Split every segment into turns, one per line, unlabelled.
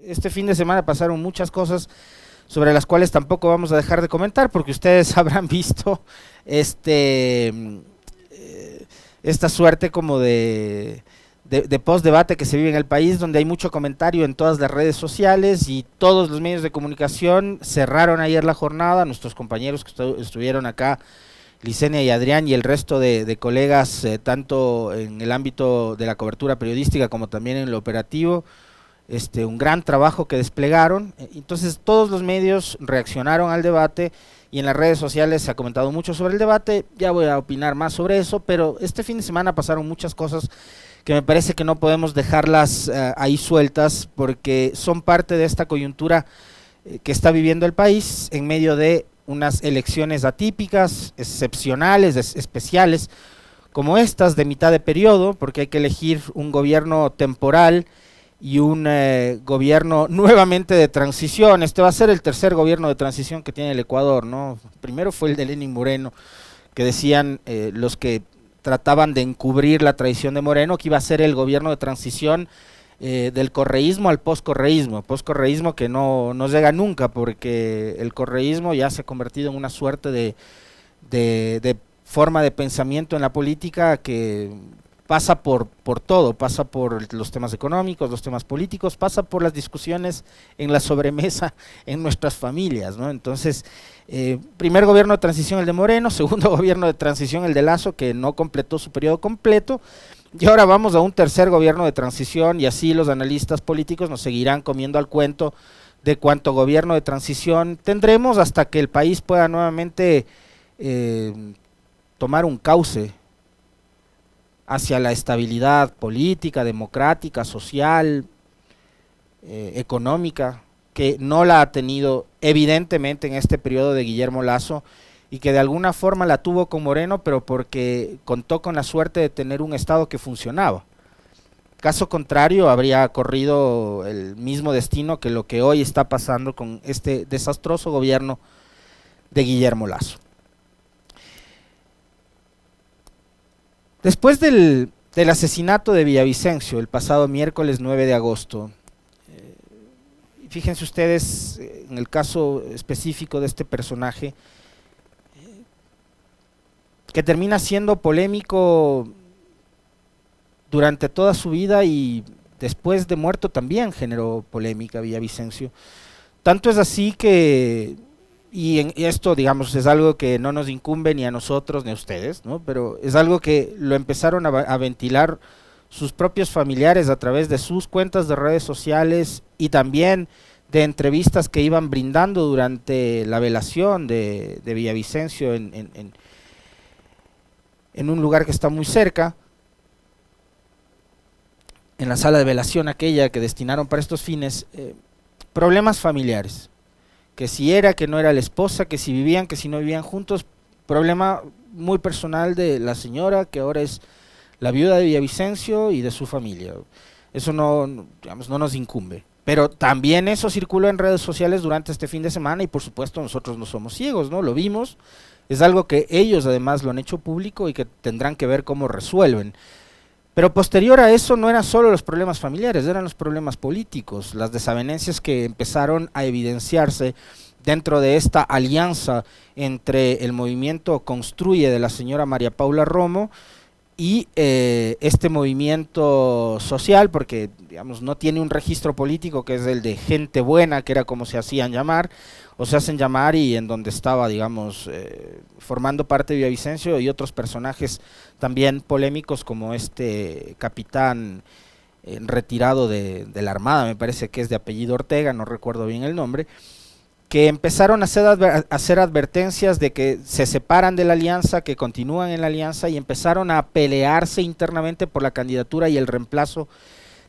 este fin de semana pasaron muchas cosas sobre las cuales tampoco vamos a dejar de comentar, porque ustedes habrán visto esta suerte como de post-debate que se vive en el país, donde hay mucho comentario en todas las redes sociales y todos los medios de comunicación cerraron ayer la jornada. Nuestros compañeros que estuvieron acá, Licenia y Adrián, y el resto de colegas, tanto en el ámbito de la cobertura periodística como también en lo operativo, un gran trabajo que desplegaron. Entonces todos los medios reaccionaron al debate y en las redes sociales se ha comentado mucho sobre el debate. Ya voy a opinar más sobre eso, pero este fin de semana pasaron muchas cosas que me parece que no podemos dejarlas ahí sueltas, porque son parte de esta coyuntura que está viviendo el país en medio de unas elecciones atípicas, excepcionales, especiales, como estas de mitad de periodo, porque hay que elegir un gobierno temporal y un gobierno nuevamente de transición. Este va a ser el tercer gobierno de transición que tiene el Ecuador, ¿no? Primero fue el de Lenín Moreno, que decían los que trataban de encubrir la traición de Moreno, que iba a ser el gobierno de transición del correísmo al poscorreísmo que no llega nunca, porque el correísmo ya se ha convertido en una suerte de forma de pensamiento en la política que pasa por todo, pasa por los temas económicos, los temas políticos, pasa por las discusiones en la sobremesa en nuestras familias, ¿no? Entonces, primer gobierno de transición el de Moreno, segundo gobierno de transición el de Lasso, que no completó su periodo completo, y ahora vamos a un tercer gobierno de transición, y así los analistas políticos nos seguirán comiendo al cuento de cuánto gobierno de transición tendremos hasta que el país pueda nuevamente tomar un cauce hacia la estabilidad política, democrática, social, económica, que no la ha tenido evidentemente en este periodo de Guillermo Lasso, y que de alguna forma la tuvo con Moreno, pero porque contó con la suerte de tener un Estado que funcionaba. Caso contrario, habría corrido el mismo destino que lo que hoy está pasando con este desastroso gobierno de Guillermo Lasso. Después del asesinato de Villavicencio el pasado miércoles 9 de agosto, fíjense ustedes en el caso específico de este personaje, que termina siendo polémico durante toda su vida y después de muerto también generó polémica Villavicencio. Tanto es así que, y esto digamos es algo que no nos incumbe ni a nosotros ni a ustedes, ¿no? Pero es algo que lo empezaron a ventilar sus propios familiares a través de sus cuentas de redes sociales y también de entrevistas que iban brindando durante la velación de Villavicencio en un lugar que está muy cerca, en la sala de velación aquella que destinaron para estos fines, problemas familiares, que si era, que no era la esposa, que si vivían, que si no vivían juntos, problema muy personal de la señora, que ahora es la viuda de Villavicencio y de su familia. Eso digamos, no nos incumbe. Pero también eso circuló en redes sociales durante este fin de semana y por supuesto nosotros no somos ciegos, ¿no? Lo vimos, es algo que ellos además lo han hecho público y que tendrán que ver cómo resuelven. Pero posterior a eso no eran solo los problemas familiares, eran los problemas políticos, las desavenencias que empezaron a evidenciarse dentro de esta alianza entre el movimiento Construye de la señora María Paula Romo y este movimiento social, porque digamos no tiene un registro político, que es el de Gente Buena, que era como se hacían llamar, o se hacen llamar, y en donde estaba, digamos, formando parte de Villavicencio y otros personajes también polémicos como este capitán retirado de la Armada, me parece que es de apellido Ortega, no recuerdo bien el nombre, que empezaron a hacer advertencias de que se separan de la alianza, que continúan en la alianza, y empezaron a pelearse internamente por la candidatura y el reemplazo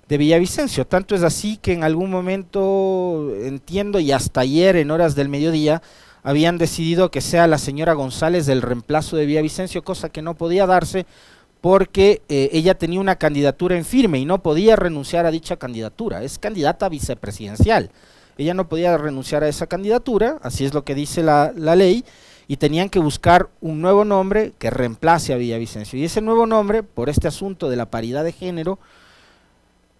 de Villavicencio. Tanto es así que en algún momento, entiendo, y hasta ayer en horas del mediodía, habían decidido que sea la señora González el reemplazo de Villavicencio, cosa que no podía darse porque ella tenía una candidatura en firme y no podía renunciar a dicha candidatura. Es candidata vicepresidencial. Ella no podía renunciar a esa candidatura, así es lo que dice la ley, y tenían que buscar un nuevo nombre que reemplace a Villavicencio. Y ese nuevo nombre, por este asunto de la paridad de género,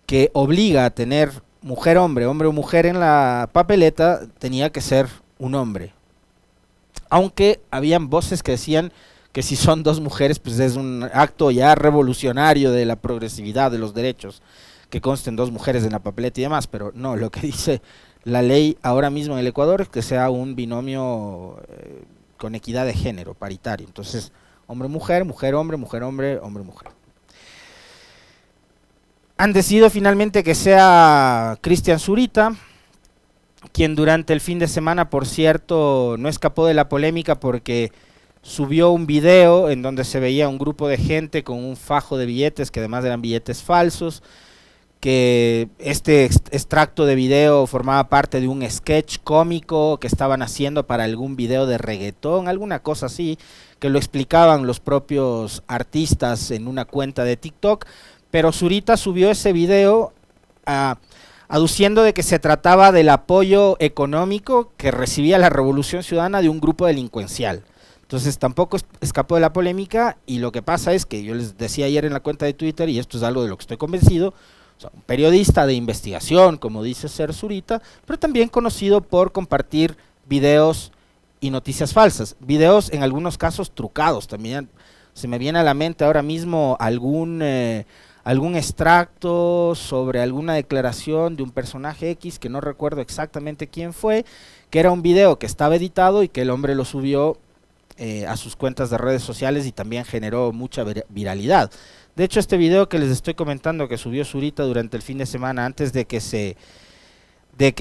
que obliga a tener mujer-hombre, hombre o mujer en la papeleta, tenía que ser un hombre. Aunque habían voces que decían que si son dos mujeres, pues es un acto ya revolucionario de la progresividad de los derechos, que consten dos mujeres en la papeleta y demás, pero no, lo que dice la ley ahora mismo en el Ecuador es que sea un binomio con equidad de género, paritario. Entonces, hombre-mujer, mujer-hombre, mujer-hombre, hombre-mujer. Han decidido finalmente que sea Cristian Zurita, quien durante el fin de semana, por cierto, no escapó de la polémica porque subió un video en donde se veía un grupo de gente con un fajo de billetes, que además eran billetes falsos, que este extracto de video formaba parte de un sketch cómico que estaban haciendo para algún video de reggaetón, alguna cosa así, que lo explicaban los propios artistas en una cuenta de TikTok, pero Zurita subió ese video aduciendo de que se trataba del apoyo económico que recibía la Revolución Ciudadana de un grupo delincuencial. Entonces tampoco escapó de la polémica, y lo que pasa es que yo les decía ayer en la cuenta de Twitter, y esto es algo de lo que estoy convencido, o sea, un periodista de investigación, como dice ser Zurita, pero también conocido por compartir videos y noticias falsas, videos en algunos casos trucados. También se me viene a la mente ahora mismo algún extracto sobre alguna declaración de un personaje X, que no recuerdo exactamente quién fue, que era un video que estaba editado y que el hombre lo subió a sus cuentas de redes sociales y también generó mucha viralidad. De hecho, este video que les estoy comentando que subió Zurita durante el fin de semana, antes de que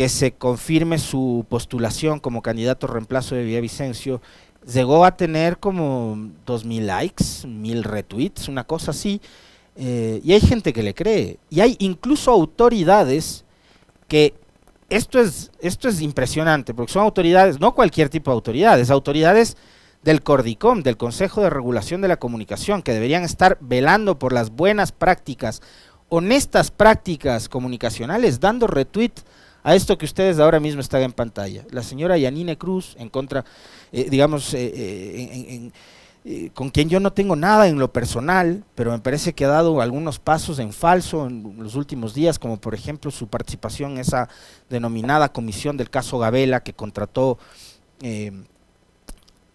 se confirme su postulación como candidato reemplazo de Villavicencio, llegó a tener como 2000 likes, 1000 retweets, una cosa así, y hay gente que le cree, y hay incluso autoridades que, esto es impresionante, porque son autoridades, no cualquier tipo de autoridades, autoridades del CORDICOM, del Consejo de Regulación de la Comunicación, que deberían estar velando por las buenas prácticas, honestas prácticas comunicacionales, dando retweet a esto que ustedes ahora mismo están en pantalla. La señora Yanine Cruz, en contra, con quien yo no tengo nada en lo personal, pero me parece que ha dado algunos pasos en falso en los últimos días, como por ejemplo su participación en esa denominada comisión del caso Gabela, que contrató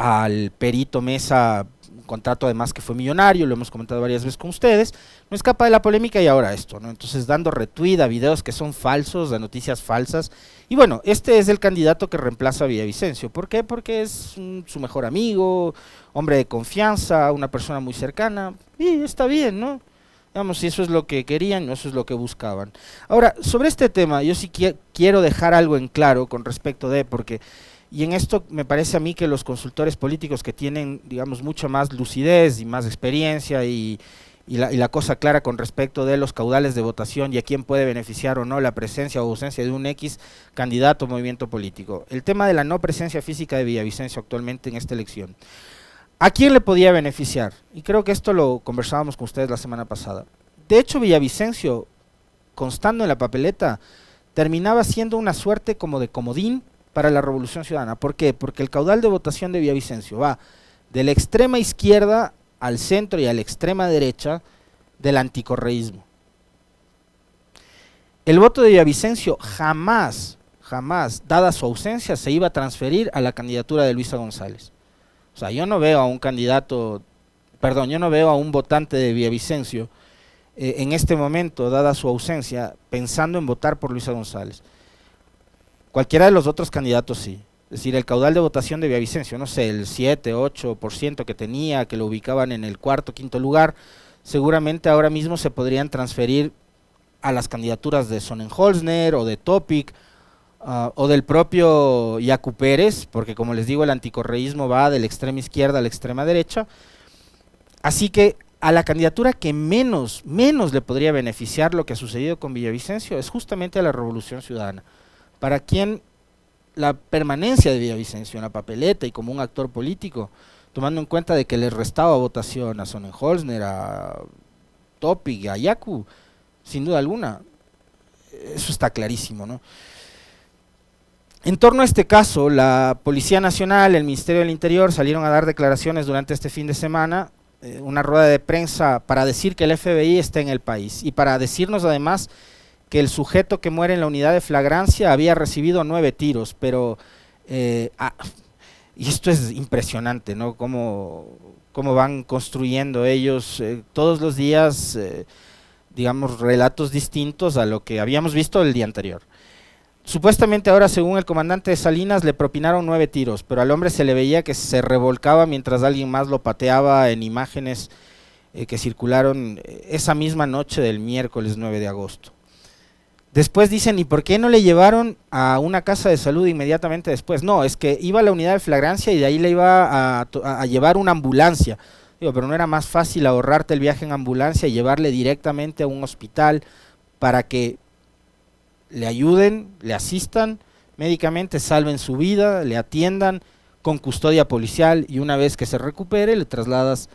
al perito Mesa, un contrato además que fue millonario, lo hemos comentado varias veces con ustedes, no escapa de la polémica, y ahora esto, ¿no? Entonces dando retweet a videos que son falsos, a noticias falsas, y bueno, este es el candidato que reemplaza a Villavicencio. ¿Por qué? Porque es su mejor amigo, hombre de confianza, una persona muy cercana, y está bien, ¿no? Digamos, si eso es lo que querían, eso es lo que buscaban. Ahora, sobre este tema, yo sí quiero dejar algo en claro con respecto de, porque y en esto me parece a mí que los consultores políticos que tienen, digamos, mucha más lucidez y más experiencia y la cosa clara con respecto de los caudales de votación y a quién puede beneficiar o no la presencia o ausencia de un X candidato o movimiento político. El tema de la no presencia física de Villavicencio actualmente en esta elección. ¿A quién le podía beneficiar? Y creo que esto lo conversábamos con ustedes la semana pasada. De hecho, Villavicencio, constando en la papeleta, terminaba siendo una suerte como de comodín para la Revolución Ciudadana. ¿Por qué? Porque el caudal de votación de Villavicencio va de la extrema izquierda al centro y a la extrema derecha del anticorreísmo. El voto de Villavicencio jamás, dada su ausencia, se iba a transferir a la candidatura de Luisa González. O sea, yo no veo a un candidato, perdón, yo no veo a un votante de Villavicencio en este momento, dada su ausencia, pensando en votar por Luisa González. Cualquiera de los otros candidatos sí. Es decir, el caudal de votación de Villavicencio, no sé, el 7, 8% que tenía, que lo ubicaban en el cuarto, quinto lugar, seguramente ahora mismo se podrían transferir a las candidaturas de Sonnenholzner o de Topic o del propio Yacu Pérez, porque como les digo, el anticorreísmo va de la extrema izquierda a la extrema derecha. Así que a la candidatura que menos le podría beneficiar lo que ha sucedido con Villavicencio es justamente a la Revolución Ciudadana, para quien la permanencia de Villavicencio en la papeleta y como un actor político, tomando en cuenta de que le restaba votación a Sonnenholzner, a Topic, a Yacu, sin duda alguna, eso está clarísimo, ¿no? En torno a este caso, la Policía Nacional, el Ministerio del Interior salieron a dar declaraciones durante este fin de semana, una rueda de prensa para decir que el FBI está en el país y para decirnos además que el sujeto que muere en la unidad de flagrancia había recibido 9 tiros, pero y esto es impresionante, ¿no? Cómo van construyendo ellos todos los días, digamos, relatos distintos a lo que habíamos visto el día anterior. Supuestamente ahora, según el comandante de Salinas, le propinaron 9 tiros, pero al hombre se le veía que se revolcaba mientras alguien más lo pateaba en imágenes que circularon esa misma noche del miércoles 9 de agosto. Después dicen, ¿y por qué no le llevaron a una casa de salud inmediatamente después? No, es que iba a la unidad de flagrancia y de ahí le iba a llevar una ambulancia. Digo, pero ¿no era más fácil ahorrarte el viaje en ambulancia y llevarle directamente a un hospital para que le ayuden, le asistan médicamente, salven su vida, le atiendan con custodia policial y una vez que se recupere le trasladas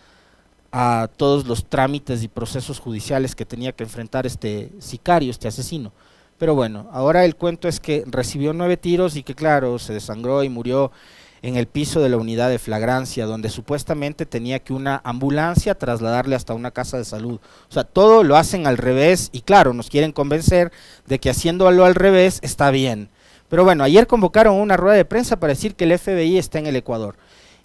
a todos los trámites y procesos judiciales que tenía que enfrentar este sicario, este asesino? Pero bueno, ahora el cuento es que recibió 9 tiros y que claro, se desangró y murió en el piso de la unidad de flagrancia, donde supuestamente tenía que una ambulancia trasladarle hasta una casa de salud. O sea, todo lo hacen al revés y claro, nos quieren convencer de que haciéndolo al revés está bien. Pero bueno, ayer convocaron una rueda de prensa para decir que el FBI está en el Ecuador.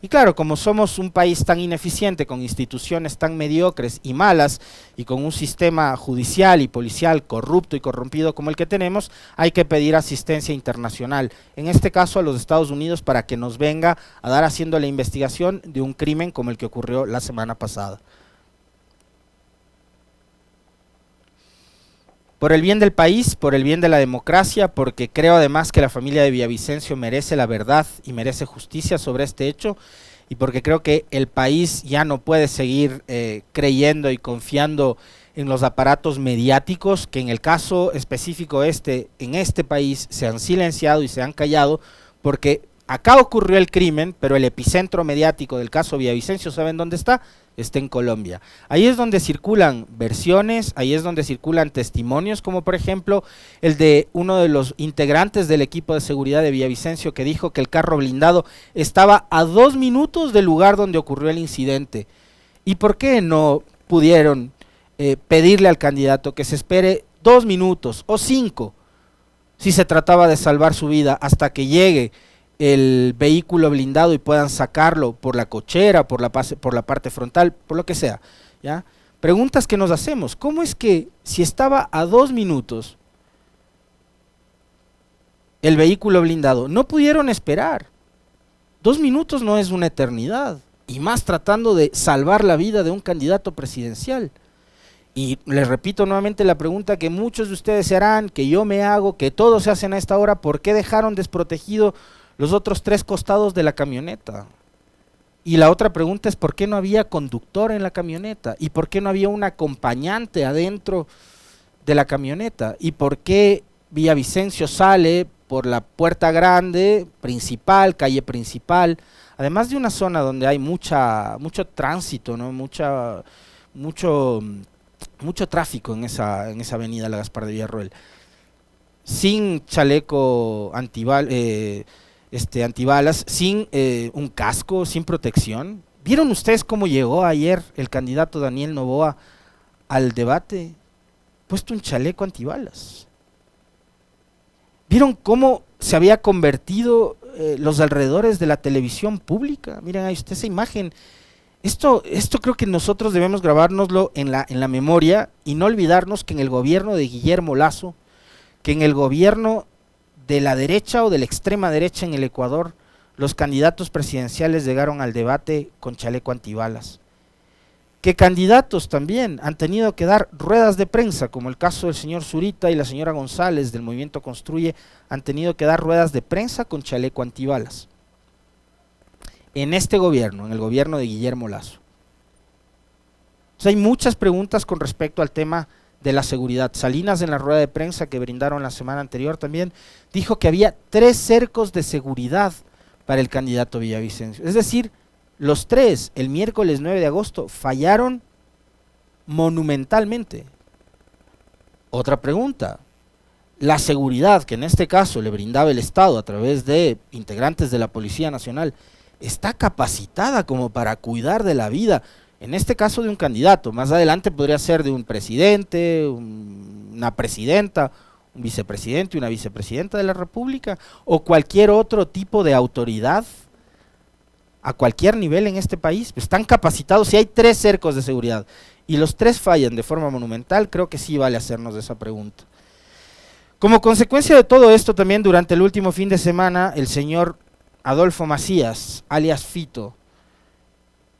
Y claro, como somos un país tan ineficiente, con instituciones tan mediocres y malas, y con un sistema judicial y policial corrupto y corrompido como el que tenemos, hay que pedir asistencia internacional, en este caso a los Estados Unidos, para que nos venga a dar haciendo la investigación de un crimen como el que ocurrió la semana pasada. Por el bien del país, por el bien de la democracia, porque creo además que la familia de Villavicencio merece la verdad y merece justicia sobre este hecho, y porque creo que el país ya no puede seguir creyendo y confiando en los aparatos mediáticos que en el caso específico en este país se han silenciado y se han callado, porque acá ocurrió el crimen, pero el epicentro mediático del caso Villavicencio, ¿saben dónde está? Está en Colombia. Ahí es donde circulan versiones, ahí es donde circulan testimonios, como por ejemplo el de uno de los integrantes del equipo de seguridad de Villavicencio, que dijo que el carro blindado estaba a 2 minutos del lugar donde ocurrió el incidente. ¿Y por qué no pudieron pedirle al candidato que se espere 2 minutos o 5 si se trataba de salvar su vida hasta que llegue el vehículo blindado y puedan sacarlo por la cochera, por la parte frontal, por lo que sea, ¿ya? Preguntas que nos hacemos: ¿cómo es que si estaba a 2 minutos el vehículo blindado, no pudieron esperar? 2 minutos no es una eternidad, y más tratando de salvar la vida de un candidato presidencial. Y les repito nuevamente la pregunta que muchos de ustedes se harán, que yo me hago, que todos se hacen a esta hora: ¿por qué dejaron desprotegido los otros 3 costados de la camioneta? Y la otra pregunta es: ¿por qué no había conductor en la camioneta? ¿Y por qué no había un acompañante adentro de la camioneta? ¿Y por qué Villavicencio sale por la puerta grande, principal, calle principal, además de una zona donde hay mucho tránsito, ¿no? mucho tráfico en esa avenida La Gaspar de Villarroel, sin chaleco antibalas, sin un casco, sin protección? ¿Vieron ustedes cómo llegó ayer el candidato Daniel Noboa al debate? Puesto un chaleco antibalas. ¿Vieron cómo se había convertido los alrededores de la televisión pública? Miren ahí usted esa imagen. Esto creo que nosotros debemos grabárnoslo en la memoria y no olvidarnos que en el gobierno de Guillermo Lasso, que en el gobierno de la derecha o de la extrema derecha en el Ecuador, los candidatos presidenciales llegaron al debate con chaleco antibalas. Que candidatos también han tenido que dar ruedas de prensa, como el caso del señor Zurita y la señora González del Movimiento Construye, han tenido que dar ruedas de prensa con chaleco antibalas. En este gobierno, en el gobierno de Guillermo Lasso. O sea, hay muchas preguntas con respecto al tema de la seguridad. Salinas, en la rueda de prensa que brindaron la semana anterior, también dijo que había 3 cercos de seguridad para el candidato Villavicencio. Es decir, los 3, el miércoles 9 de agosto, fallaron monumentalmente. Otra pregunta: la seguridad que en este caso le brindaba el Estado a través de integrantes de la Policía Nacional, ¿está capacitada como para cuidar de la vida En este caso de un candidato, más adelante podría ser de un presidente, una presidenta, un vicepresidente, una vicepresidenta de la República, o cualquier otro tipo de autoridad a cualquier nivel en este país. Pues están capacitados. Si hay 3 cercos de seguridad y los 3 fallan de forma monumental, creo que sí vale hacernos esa pregunta. Como consecuencia de todo esto, también durante el último fin de semana, el señor Adolfo Macías, alias Fito,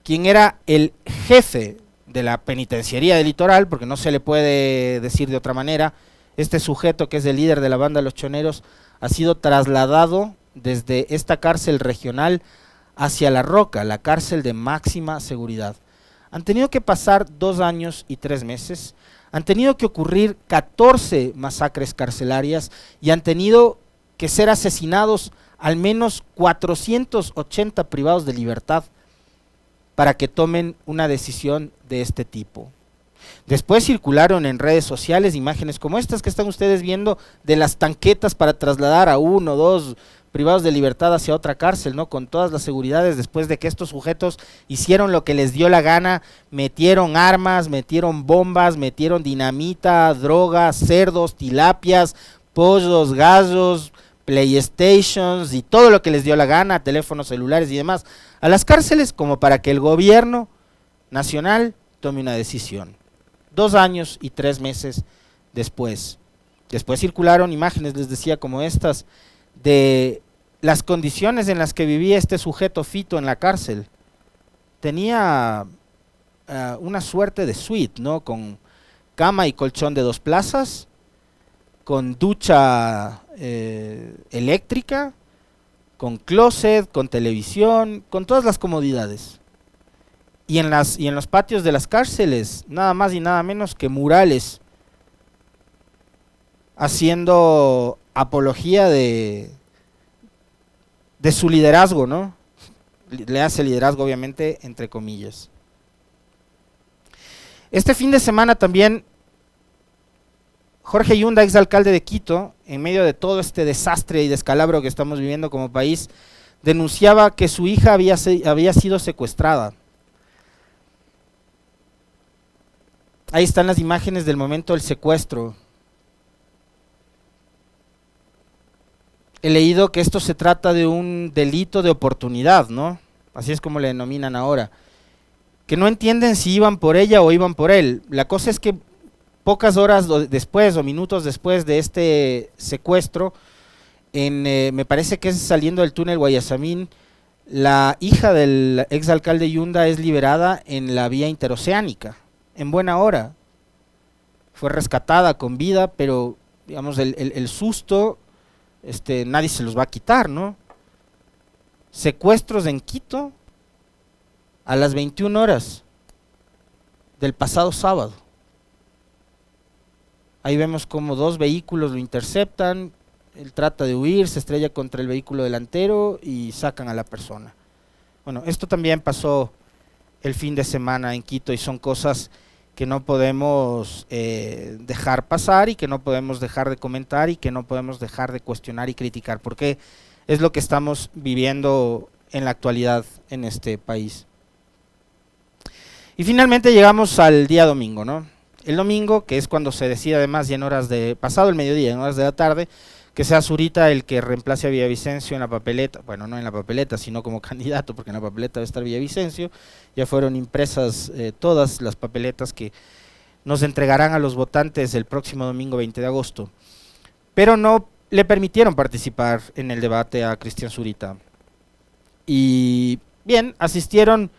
quien era el jefe de la penitenciaría del Litoral, porque no se le puede decir de otra manera, este sujeto que es el líder de la banda Los Choneros, ha sido trasladado desde esta cárcel regional hacia La Roca, la cárcel de máxima seguridad. Han tenido que pasar 2 años y 3 meses, han tenido que ocurrir 14 masacres carcelarias y han tenido que ser asesinados al menos 480 privados de libertad para que tomen una decisión de este tipo. Después circularon en redes sociales imágenes como estas que están ustedes viendo de las tanquetas para trasladar a 1 o 2 privados de libertad hacia otra cárcel, ¿no? Con todas las seguridades, después de que estos sujetos hicieron lo que les dio la gana, metieron armas, metieron bombas, metieron dinamita, drogas, cerdos, tilapias, pollos, gallos, PlayStations y todo lo que les dio la gana, teléfonos celulares y demás, a las cárceles como para que el gobierno nacional tome una decisión. 2 años y 3 meses después. Después circularon imágenes, les decía, como estas, de las condiciones en las que vivía este sujeto Fito en la cárcel. Tenía una suerte de suite, ¿no? Con cama y colchón de 2 plazas, con ducha eléctrica, con closet, con televisión, con todas las comodidades. Y en los patios de las cárceles, nada más y nada menos que murales, haciendo apología de su liderazgo, ¿no? Le hace liderazgo, obviamente, entre comillas. Este fin de semana también, Jorge Yunda, exalcalde de Quito, en medio de todo este desastre y descalabro que estamos viviendo como país, denunciaba que su hija había sido secuestrada. Ahí están las imágenes del momento del secuestro. He leído que esto se trata de un delito de oportunidad, ¿no? Así es como le denominan ahora. Que no entienden si iban por ella o iban por él. La cosa es que pocas horas después o minutos después de este secuestro, me parece que es saliendo del túnel Guayasamín, la hija del exalcalde Yunda es liberada en la vía interoceánica, en buena hora. Fue rescatada con vida, pero digamos el susto, nadie se los va a quitar, ¿no? Secuestros en Quito a las 21 horas del pasado sábado. Ahí vemos como 2 vehículos lo interceptan, él trata de huir, se estrella contra el vehículo delantero y sacan a la persona. Bueno, esto también pasó el fin de semana en Quito y son cosas que no podemos dejar pasar y que no podemos dejar de comentar y que no podemos dejar de cuestionar y criticar, porque es lo que estamos viviendo en la actualidad en este país. Y finalmente llegamos al día domingo, ¿no? El domingo, que es cuando se decide además ya en horas de, pasado el mediodía, en horas de la tarde, que sea Zurita el que reemplace a Villavicencio en la papeleta, bueno, no en la papeleta, sino como candidato, porque en la papeleta debe estar Villavicencio. Ya fueron impresas todas las papeletas que nos entregarán a los votantes el próximo domingo 20 de agosto. Pero no le permitieron participar en el debate a Cristian Zurita. Y bien, asistieron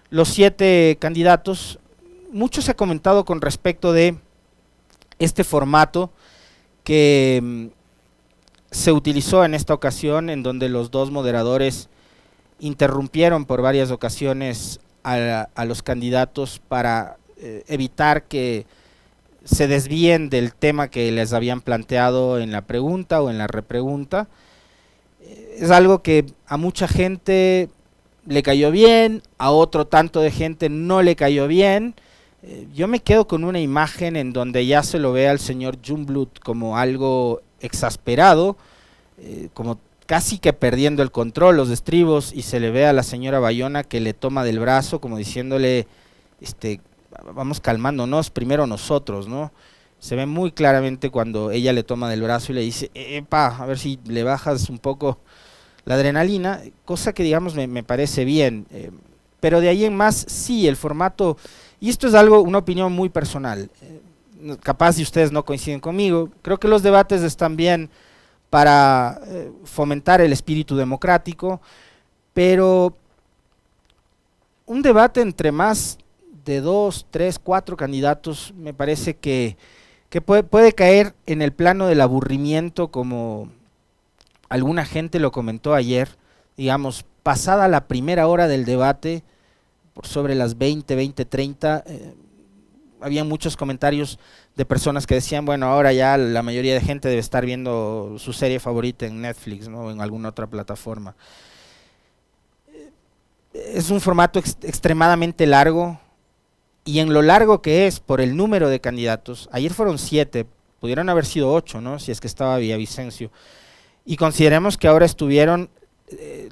los 7 candidatos. Mucho se ha comentado con respecto de este formato que se utilizó en esta ocasión, en donde los 2 moderadores interrumpieron por varias ocasiones a los candidatos para evitar que se desvíen del tema que les habían planteado en la pregunta o en la repregunta. Es algo que a mucha gente le cayó bien, a otro tanto de gente no le cayó bien. Yo me quedo con una imagen en donde ya se lo ve al señor Jumblut como algo exasperado, como casi que perdiendo el control, los estribos, y se le ve a la señora Bayona que le toma del brazo como diciéndole, este, vamos calmándonos primero nosotros, ¿no? Se ve muy claramente cuando ella le toma del brazo y le dice, epa, a ver si le bajas un poco la adrenalina, cosa que digamos me parece bien, pero de ahí en más sí, el formato, y esto es algo, una opinión muy personal, capaz si ustedes no coinciden conmigo, creo que los debates están bien para fomentar el espíritu democrático, pero un debate entre más de 2, 3, 4 candidatos me parece que puede caer en el plano del aburrimiento, como alguna gente lo comentó ayer, digamos, pasada la primera hora del debate, por sobre las 20:30, había muchos comentarios de personas que decían, bueno, ahora ya la mayoría de gente debe estar viendo su serie favorita en Netflix, ¿no? O en alguna otra plataforma. Es un formato extremadamente largo, y en lo largo que es, por el número de candidatos, ayer fueron 7, pudieron haber sido 8, ¿no? Si es que estaba Villavicencio. Y consideremos que ahora estuvieron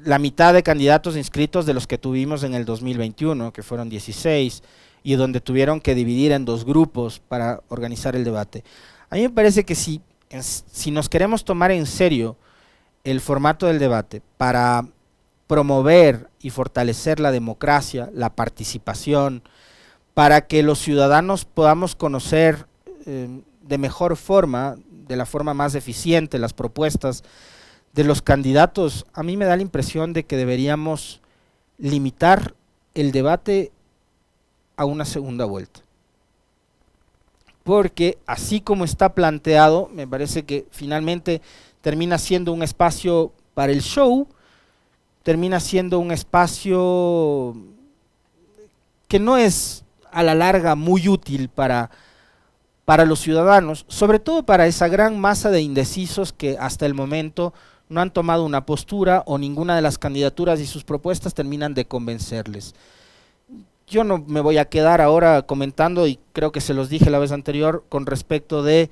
la mitad de candidatos inscritos de los que tuvimos en el 2021, que fueron 16, y donde tuvieron que dividir en 2 grupos para organizar el debate. A mí me parece que si nos queremos tomar en serio el formato del debate para promover y fortalecer la democracia, la participación, para que los ciudadanos podamos conocer de mejor forma, de la forma más eficiente, las propuestas de los candidatos, a mí me da la impresión de que deberíamos limitar el debate a una segunda vuelta. Porque así como está planteado, me parece que finalmente termina siendo un espacio para el show, termina siendo un espacio que no es a la larga muy útil para los ciudadanos, sobre todo para esa gran masa de indecisos que hasta el momento no han tomado una postura, o ninguna de las candidaturas y sus propuestas terminan de convencerles. Yo no me voy a quedar ahora comentando, y creo que se los dije la vez anterior, con respecto de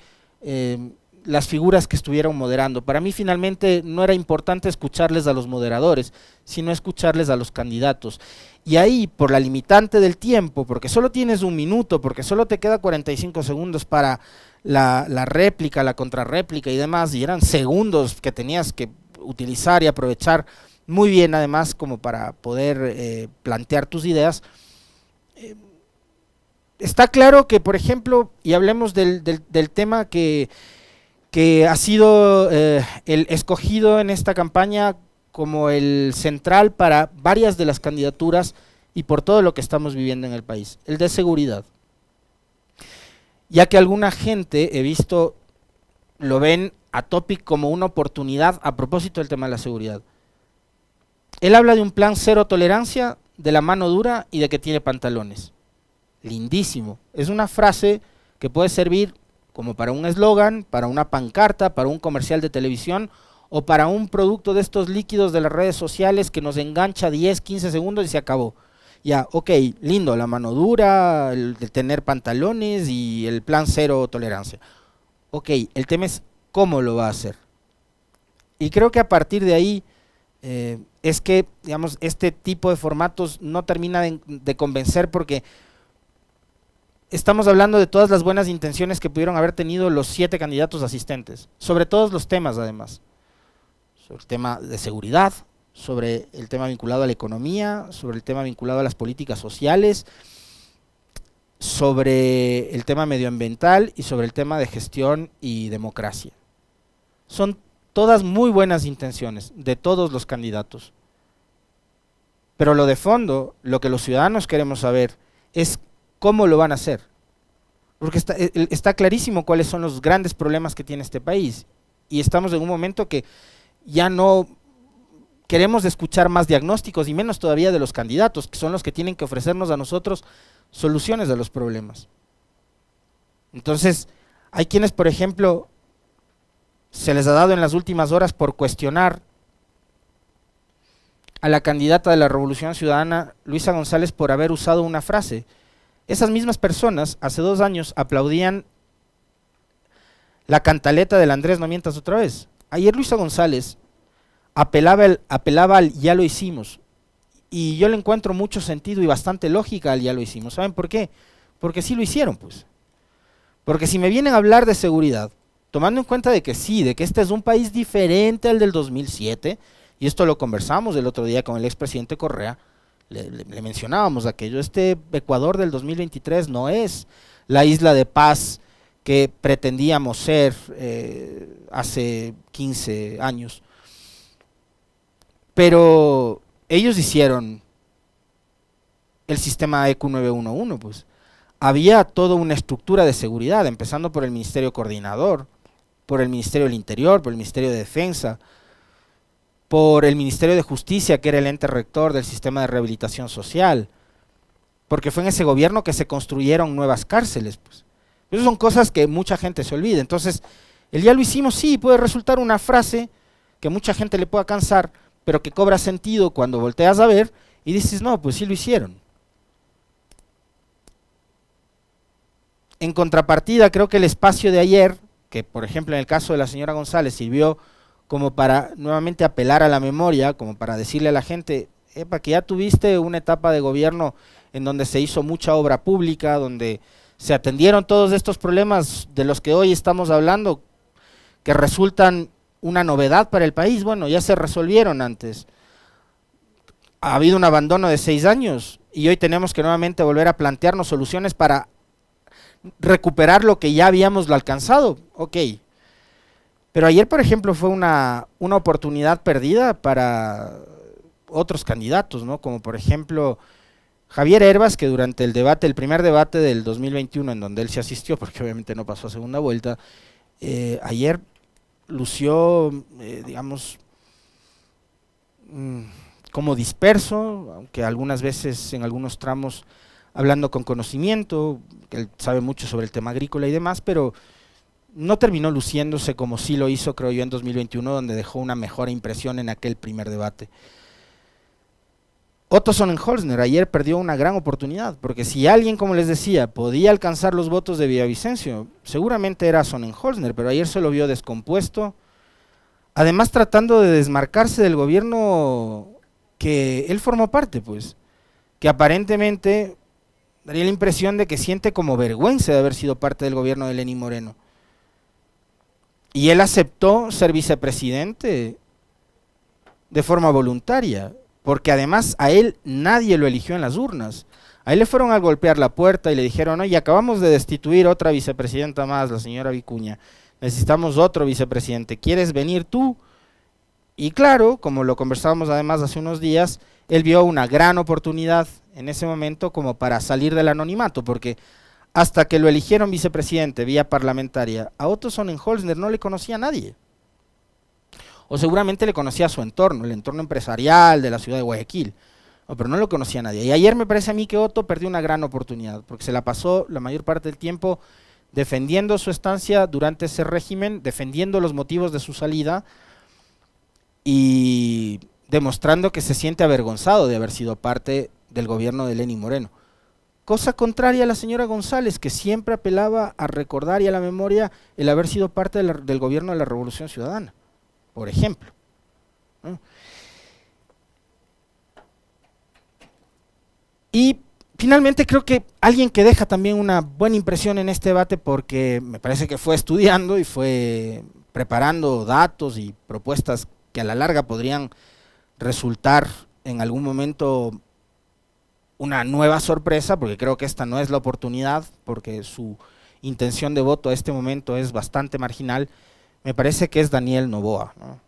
las figuras que estuvieron moderando. Para mí finalmente no era importante escucharles a los moderadores, sino escucharles a los candidatos. Y ahí, por la limitante del tiempo, porque solo tienes 1 minuto, porque solo te queda 45 segundos para la réplica, la contrarréplica y demás, y eran segundos que tenías que utilizar y aprovechar muy bien, además, como para poder plantear tus ideas. Está claro que, por ejemplo, y hablemos del tema que ha sido el escogido en esta campaña como el central para varias de las candidaturas y por todo lo que estamos viviendo en el país, el de seguridad. Ya que alguna gente, he visto, lo ven a Topic como una oportunidad a propósito del tema de la seguridad. Él habla de un plan cero tolerancia, de la mano dura y de que tiene pantalones. Lindísimo. Es una frase que puede servir como para un eslogan, para una pancarta, para un comercial de televisión, o para un producto de estos líquidos de las redes sociales que nos engancha 10, 15 segundos y se acabó. Ya, ok, lindo, la mano dura, el de tener pantalones y el plan cero tolerancia. Ok, el tema es cómo lo va a hacer. Y creo que a partir de ahí es que, digamos, este tipo de formatos no termina de convencer, porque estamos hablando de todas las buenas intenciones que pudieron haber tenido los 7 candidatos asistentes, sobre todos los temas además, sobre el tema de seguridad, sobre el tema vinculado a la economía, sobre el tema vinculado a las políticas sociales, sobre el tema medioambiental y sobre el tema de gestión y democracia. Son todas muy buenas intenciones de todos los candidatos. Pero lo de fondo, lo que los ciudadanos queremos saber es cómo lo van a hacer. Porque está clarísimo cuáles son los grandes problemas que tiene este país. Y estamos en un momento que ya no queremos escuchar más diagnósticos, y menos todavía de los candidatos, que son los que tienen que ofrecernos a nosotros soluciones a los problemas. Entonces, hay quienes, por ejemplo, se les ha dado en las últimas horas por cuestionar a la candidata de la Revolución Ciudadana, Luisa González, por haber usado una frase. Esas mismas personas hace 2 años aplaudían la cantaleta del Andrés no mientas otra vez. Ayer Luisa González apelaba al ya lo hicimos, y yo le encuentro mucho sentido y bastante lógica al ya lo hicimos. ¿Saben por qué? Porque sí lo hicieron, pues. Porque si me vienen a hablar de seguridad, tomando en cuenta de que sí, de que este es un país diferente al del 2007, y esto lo conversamos el otro día con el expresidente Correa, le mencionábamos aquello, este Ecuador del 2023 no es la isla de paz que pretendíamos ser hace 15 años. Pero ellos hicieron el sistema EQ 911, pues. Había toda una estructura de seguridad, empezando por el Ministerio Coordinador, por el Ministerio del Interior, por el Ministerio de Defensa, por el Ministerio de Justicia, que era el ente rector del sistema de rehabilitación social, porque fue en ese gobierno que se construyeron nuevas cárceles, pues. Esas son cosas que mucha gente se olvida. Entonces, el ya lo hicimos, sí, puede resultar una frase que mucha gente le pueda cansar, pero que cobra sentido cuando volteas a ver y dices, no, pues sí lo hicieron. En contrapartida, creo que el espacio de ayer, que por ejemplo en el caso de la señora González sirvió como para nuevamente apelar a la memoria, como para decirle a la gente, epa, que ya tuviste una etapa de gobierno en donde se hizo mucha obra pública, donde se atendieron todos estos problemas de los que hoy estamos hablando, que resultan una novedad para el país. Bueno, ya se resolvieron antes. Ha habido un abandono de 6 años y hoy tenemos que nuevamente volver a plantearnos soluciones para recuperar lo que ya habíamos alcanzado. Ok. Pero ayer, por ejemplo, fue una oportunidad perdida para otros candidatos, ¿no? Como por ejemplo Javier Hervas, que durante el debate, el primer debate del 2021 en donde él se asistió, porque obviamente no pasó a segunda vuelta, ayer lució, digamos, como disperso, aunque algunas veces en algunos tramos hablando con conocimiento, él sabe mucho sobre el tema agrícola y demás, pero no terminó luciéndose como sí lo hizo, creo yo, en 2021, donde dejó una mejor impresión en aquel primer debate. Otto Sonnenholzner ayer perdió una gran oportunidad, porque si alguien, como les decía, podía alcanzar los votos de Villavicencio, seguramente era Sonnenholzner, pero ayer se lo vio descompuesto, además tratando de desmarcarse del gobierno que él formó parte, pues, que aparentemente daría la impresión de que siente como vergüenza de haber sido parte del gobierno de Lenín Moreno. Y él aceptó ser vicepresidente de forma voluntaria, porque además a él nadie lo eligió en las urnas. A él le fueron a golpear la puerta y le dijeron, oye, acabamos de destituir otra vicepresidenta más, la señora Vicuña, necesitamos otro vicepresidente, ¿quieres venir tú? Y claro, como lo conversábamos además hace unos días, él vio una gran oportunidad en ese momento como para salir del anonimato, porque hasta que lo eligieron vicepresidente vía parlamentaria, a Otto Sonnenholzner no le conocía a nadie. O seguramente le conocía a su entorno, el entorno empresarial de la ciudad de Guayaquil, pero no lo conocía a nadie. Y ayer me parece a mí que Otto perdió una gran oportunidad, porque se la pasó la mayor parte del tiempo defendiendo su estancia durante ese régimen, defendiendo los motivos de su salida y demostrando que se siente avergonzado de haber sido parte del gobierno de Lenín Moreno. Cosa contraria a la señora González, que siempre apelaba a recordar y a la memoria el haber sido parte del gobierno de la Revolución Ciudadana, por ejemplo, ¿no? Y finalmente creo que alguien que deja también una buena impresión en este debate, porque me parece que fue estudiando y fue preparando datos y propuestas que a la larga podrían resultar en algún momento una nueva sorpresa, porque creo que esta no es la oportunidad, porque su intención de voto a este momento es bastante marginal. Me parece que es Daniel Noboa, ¿no?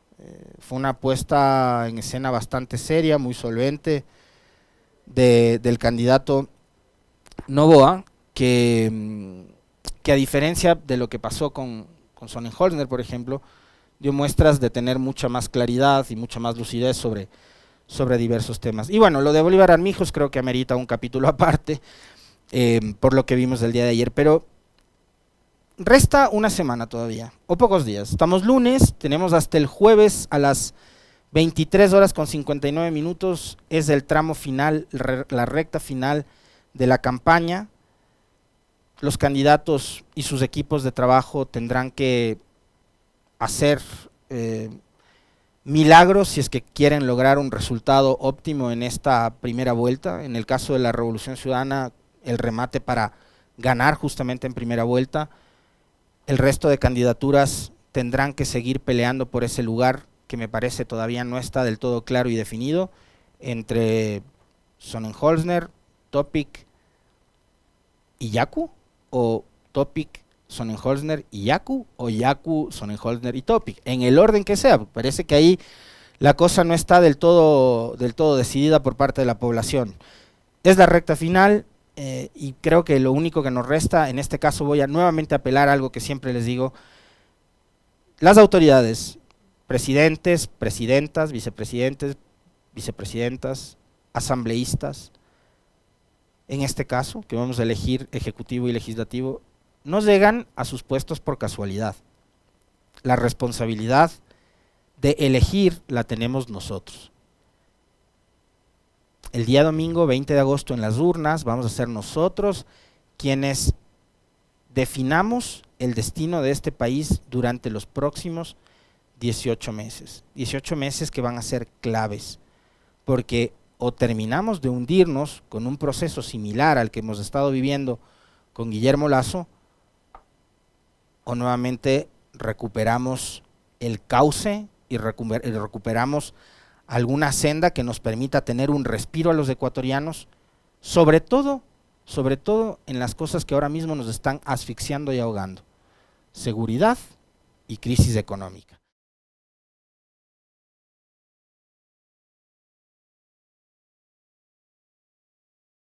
Fue una puesta en escena bastante seria, muy solvente, del candidato Noboa, que a diferencia de lo que pasó con Sonnenholzner, por ejemplo, dio muestras de tener mucha más claridad y mucha más lucidez sobre diversos temas. Y bueno, lo de Bolívar Armijos creo que amerita un capítulo aparte, por lo que vimos el día de ayer, pero resta una semana todavía, o pocos días. Estamos lunes, tenemos hasta el jueves a las 23 horas con 59 minutos, es el tramo final, la recta final de la campaña. Los candidatos y sus equipos de trabajo tendrán que hacer milagros si es que quieren lograr un resultado óptimo en esta primera vuelta. En el caso de la Revolución Ciudadana, el remate para ganar justamente en primera vuelta. El resto de candidaturas tendrán que seguir peleando por ese lugar que me parece todavía no está del todo claro y definido, entre Sonnenholzner, Topic y Yaku, o Topic, Sonnenholzner y Yaku, o Yaku, Sonnenholzner y Topic, en el orden que sea. Parece que ahí la cosa no está del todo decidida por parte de la población. Es la recta final, y creo que lo único que nos resta, en este caso voy a nuevamente apelar a algo que siempre les digo: las autoridades, presidentes, presidentas, vicepresidentes, vicepresidentas, asambleístas, en este caso, que vamos a elegir ejecutivo y legislativo, no llegan a sus puestos por casualidad. La responsabilidad de elegir la tenemos nosotros. El día domingo 20 de agosto en las urnas vamos a ser nosotros quienes definamos el destino de este país durante los próximos 18 meses. 18 meses que van a ser claves, porque o terminamos de hundirnos con un proceso similar al que hemos estado viviendo con Guillermo Lasso, o nuevamente recuperamos el cauce y recuperamos alguna senda que nos permita tener un respiro a los ecuatorianos, sobre todo en las cosas que ahora mismo nos están asfixiando y ahogando: seguridad y crisis económica.